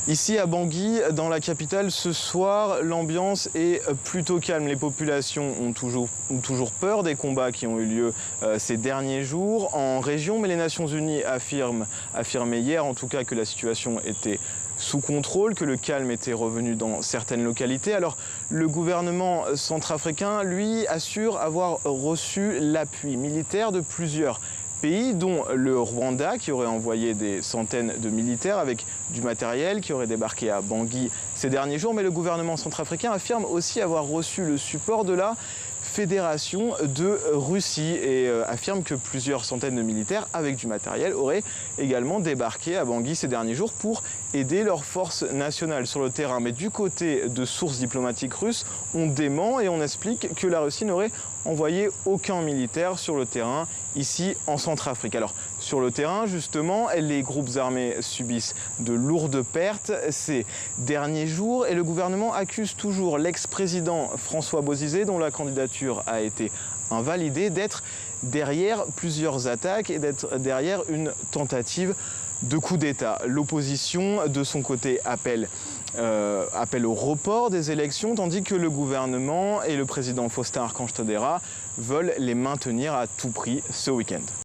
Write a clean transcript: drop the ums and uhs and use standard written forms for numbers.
Ici à Bangui, dans la capitale, ce soir, l'ambiance est plutôt calme. Les populations ont toujours peur des combats qui ont eu lieu ces derniers jours en région, mais les Nations Unies affirmaient hier en tout cas que la situation était sous contrôle, que le calme était revenu dans certaines localités. Alors le gouvernement centrafricain, lui, assure avoir reçu l'appui militaire de plusieurs pays, dont le Rwanda, qui aurait envoyé des centaines de militaires avec du matériel, qui aurait débarqué à Bangui ces derniers jours. Mais le gouvernement centrafricain affirme aussi avoir reçu le support de la Fédération de Russie et affirme que plusieurs centaines de militaires avec du matériel auraient également débarqué à Bangui ces derniers jours pour aider leurs forces nationales sur le terrain. Mais du côté de sources diplomatiques russes, on dément et on explique que la Russie n'aurait envoyé aucun militaire sur le terrain ici en Centrafrique. Alors sur le terrain justement, les groupes armés subissent de lourdes pertes ces derniers jours et le gouvernement accuse toujours l'ex-président François Bozizé, dont la candidature a été invalidée, d'être derrière plusieurs attaques et d'être derrière une tentative de coup d'État. L'opposition, de son côté, appelle au report des élections, tandis que le gouvernement et le président Faustin Archange Touadéra veulent les maintenir à tout prix ce week-end.